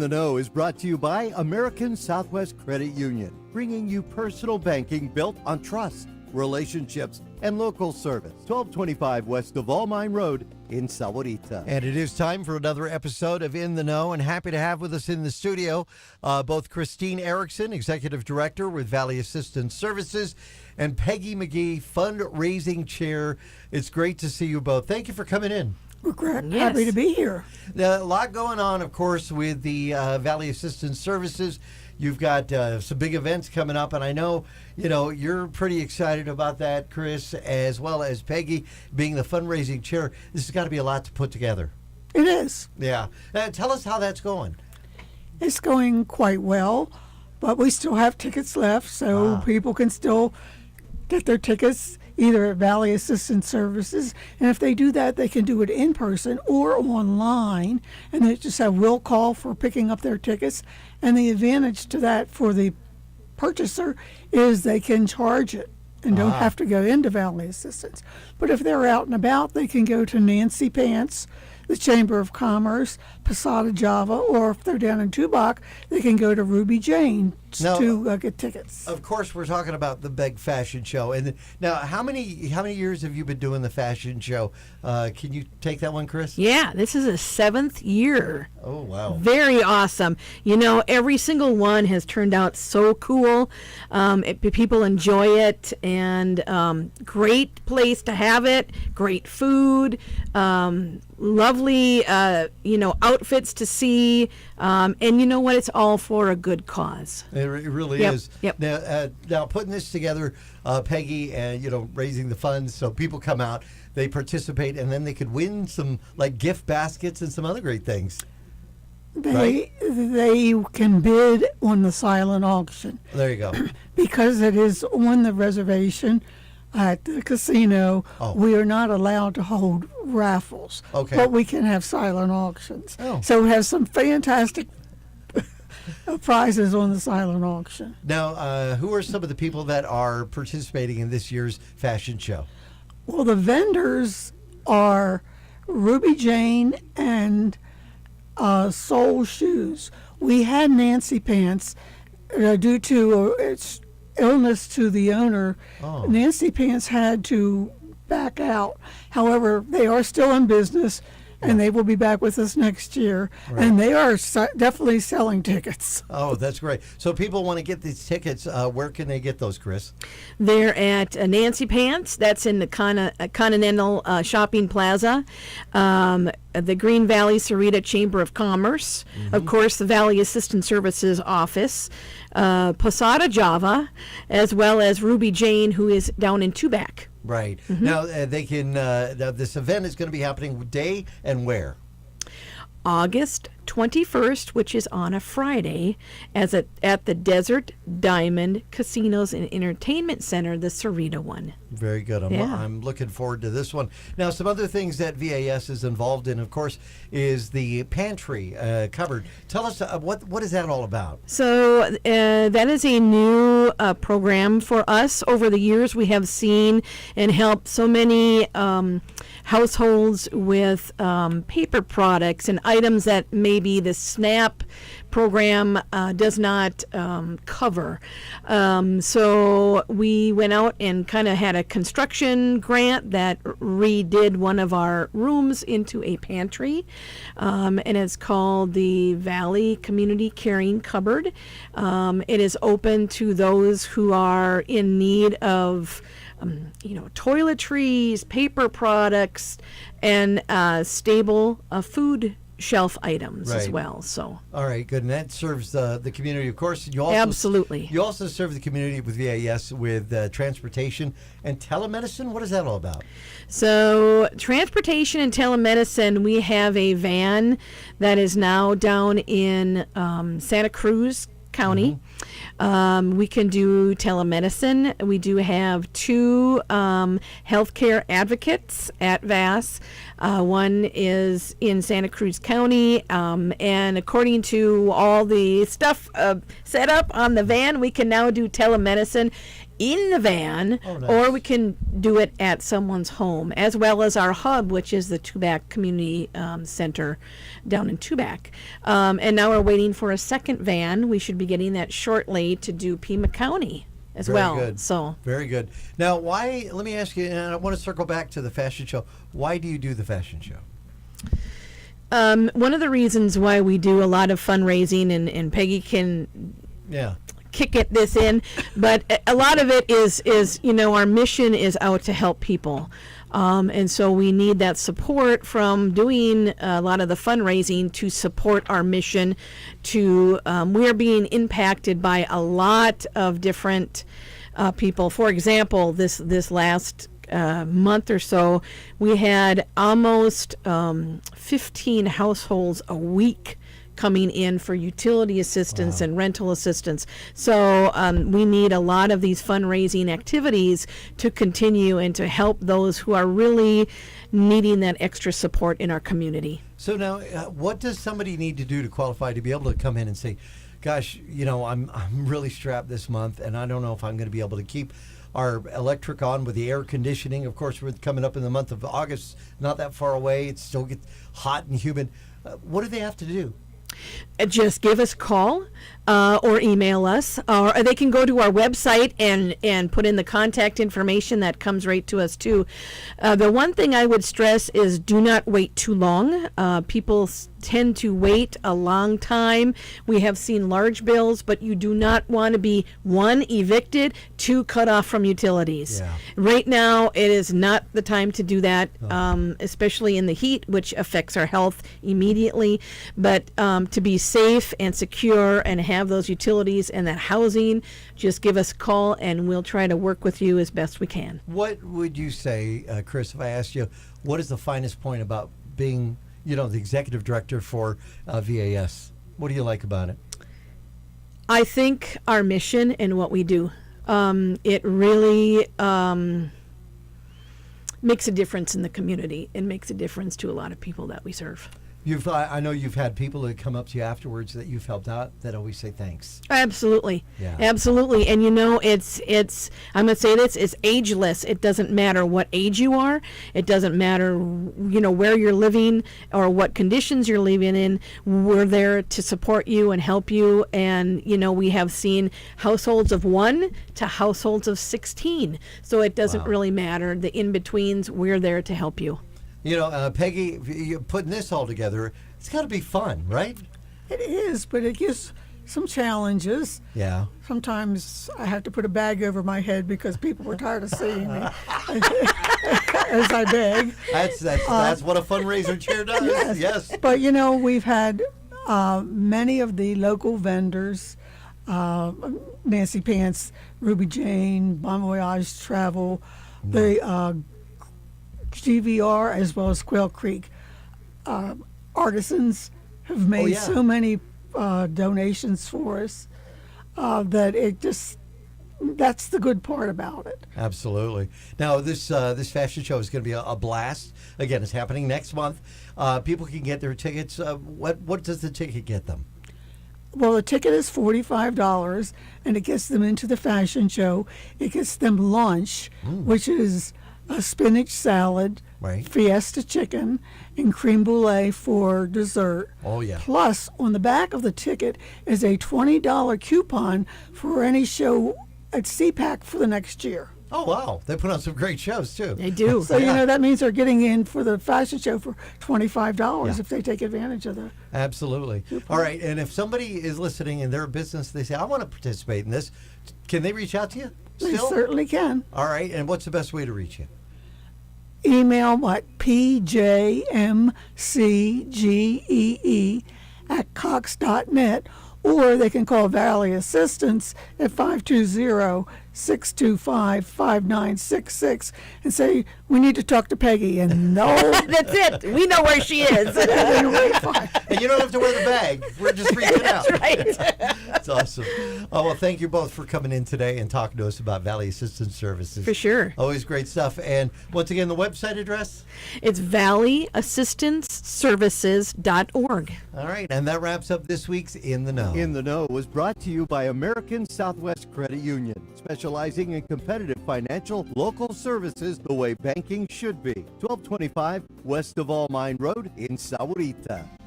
the Know is brought to you by American Southwest Credit Union, bringing you personal banking built on trust, relationships, and local service. 1225 west of Allmine Road in Sahuarita. And it is time for another episode of In the Know, and happy to have with us in the studio both Christine Erickson, Executive Director with Valley Assistance Services, and Peggy McGee, Fundraising Chair. It's great to see you both. Thank you for coming in. We're happy to be here. A lot going on, of course, with the Valley Assistance Services. You've got some big events coming up, and I know, you're pretty excited about that, Chris, as well as Peggy being the fundraising chair. This has got to be a lot to put together. It is. Yeah. Tell us how that's going. It's going quite well, but we still have tickets left, so people can still get their tickets either at Valley Assistance Services, and if they do that, they can do it in person or online, and they just have will call for picking up their tickets. And the advantage to that for the purchaser is they can charge it and don't have to go into Valley Assistance. But if they're out and about, they can go to Nancy Pants, the Chamber of Commerce, Posada Java, or if they're down in Tubac, they can go to Ruby Jane to get tickets. Of course, we're talking about the big fashion show. And now, how many years have you been doing the fashion show? Can you take that one, Chris? Yeah, this is a 7th year. Oh, wow. Very awesome. Every single one has turned out so cool. People enjoy it, and great place to have it, great food, lovely, outfits to see, and you know what? It's all for a good cause. It really is. Yep. Now, putting this together, Peggy, and raising the funds so people come out, they participate, and then they could win some gift baskets and some other great things. They can bid on the silent auction. There you go. Because it is on the reservation at the casino, we are not allowed to hold raffles. Okay. But we can have silent auctions. Oh. So we have some fantastic prizes on the silent auction. Now, who are some of the people that are participating in this year's fashion show? Well, the vendors are Ruby Jane and Soul Shoes. We had Nancy Pants due to its illness to the owner. Nancy Pants had to back out. However, they are still in business, and they will be back with us next year. Right. And they are definitely selling tickets. Oh, that's great. So people want to get these tickets. Where can they get those, Chris? They're at Nancy Pants. That's in the Continental Shopping Plaza. The Green Valley Sahuarita Chamber of Commerce. Mm-hmm. Of course, the Valley Assistance Services Office. Posada Java, as well as Ruby Jane, who is down in Tubac. Right. Mm-hmm. Now, they can. This event is going to be happening day and where? August 21st, which is on a Friday, at the Desert Diamond Casinos and Entertainment Center, the Sahuarita one. Very good. I'm looking forward to this one. Now, some other things that VAS is involved in, of course, is the pantry cupboard. Tell us, what is that all about? So that is a new program for us. Over the years, we have seen and helped so many households with paper products and items that maybe the SNAP program does not cover. So we went out and kind of had a construction grant that redid one of our rooms into a pantry, and it's called the Valley Community Caring Cupboard. It is open to those who are in need of toiletries, paper products, and stable food shelf items as well. So, all right, good. And that serves the community, of course. You also, absolutely. You also serve the community with VAS with transportation and telemedicine. What is that all about? So, transportation and telemedicine, we have a van that is now down in Santa Cruz County. Mm-hmm. We can do telemedicine. We do have 2 healthcare advocates at VAS. One is in Santa Cruz County, and according to all the stuff set up on the van, we can now do telemedicine in the van, Oh, nice. or we can do it at someone's home, as well as our hub, which is the Tubac Community Center down in Tubac. And now we're waiting for a second van. We should be getting that shortly to do Pima County as Very well. good. So Very good. Now, why, let me ask you, and I want to circle back to the fashion show. Why do you do the fashion show? one of the reasons why we do a lot of fundraising, and Peggy can Yeah. this in, but a lot of it is our mission is out to help people. And so we need that support from doing a lot of the fundraising to support our mission. We're being impacted by a lot of different people. For example, this last month or so, we had almost 15 households a week coming in for utility assistance and rental assistance. So we need a lot of these fundraising activities to continue and to help those who are really needing that extra support in our community. So now, what does somebody need to do to qualify to be able to come in and say, gosh, I'm really strapped this month, and I don't know if I'm going to be able to keep our electric on with the air conditioning. Of course, we're coming up in the month of August, not that far away. It still gets hot and humid. What do they have to do? Just give us a call or email us, or they can go to our website and put in the contact information that comes right to us too. The one thing I would stress is do not wait too long. People tend to wait a long time. We have seen large bills, but you do not want to be, 1, evicted, 2, cut off from utilities. Yeah. Right now, it is not the time to do that, especially in the heat, which affects our health immediately. But to be safe and secure and have those utilities and that housing, just give us a call and we'll try to work with you as best we can. What would you say, Chris, if I asked you, what is the finest point about being, the executive director for VAS? What do you like about it? I think our mission and what we do, it really makes a difference in the community and makes a difference to a lot of people that we serve. I know you've had people that come up to you afterwards that you've helped out that always say thanks. Absolutely. Yeah. Absolutely. And it's I'm going to say this, it's ageless. It doesn't matter what age you are. It doesn't matter, where you're living or what conditions you're living in. We're there to support you and help you. And, we have seen households of 1 to households of 16. So it doesn't really matter. The in-betweens, we're there to help you. Peggy, you're putting this all together. It's got to be fun, right? It is, but it gives some challenges. Yeah. Sometimes I have to put a bag over my head because people were tired of seeing me as I beg. That's what a fundraiser chair does. Yes. But we've had many of the local vendors, Nancy Pants, Ruby Jane, Bon Voyage Travel, the KGVY, as well as Quail Creek. Artisans have made so many donations for us that that's the good part about it. Absolutely. Now, this fashion show is going to be a blast. Again, it's happening next month. People can get their tickets. What does the ticket get them? Well, the ticket is $45, and it gets them into the fashion show. It gets them lunch, which is a spinach salad, Right. fiesta chicken, and creme brulee for dessert. Oh, yeah. Plus, on the back of the ticket is a $20 coupon for any show at CPAC for the next year. Oh, wow. They put on some great shows, too. They do. So, that means they're getting in for the fashion show for $25 if they take advantage of that. Absolutely. All right. And if somebody is listening in their business, they say, I want to participate in this, can they reach out to you They still? certainly can. All right. And what's the best way to reach you? Email at pjmcgee@cox.net, or they can call Valley Assistance at 520-625-5966 and say, we need to talk to Peggy. And no, That's it. We know where she is. And you don't have to wear the bag. We're just freaking out. That's right. That's awesome. Oh, well, thank you both for coming in today and talking to us about Valley Assistance Services. For sure. Always great stuff. And once again, the website address? It's valleyassistanceservices.org. All right. And that wraps up this week's In the Know. In the Know was brought to you by American Southwest Credit Union. Special specializing in competitive financial local services the way banking should be. 1225 West of All Mine Road in Sahuarita.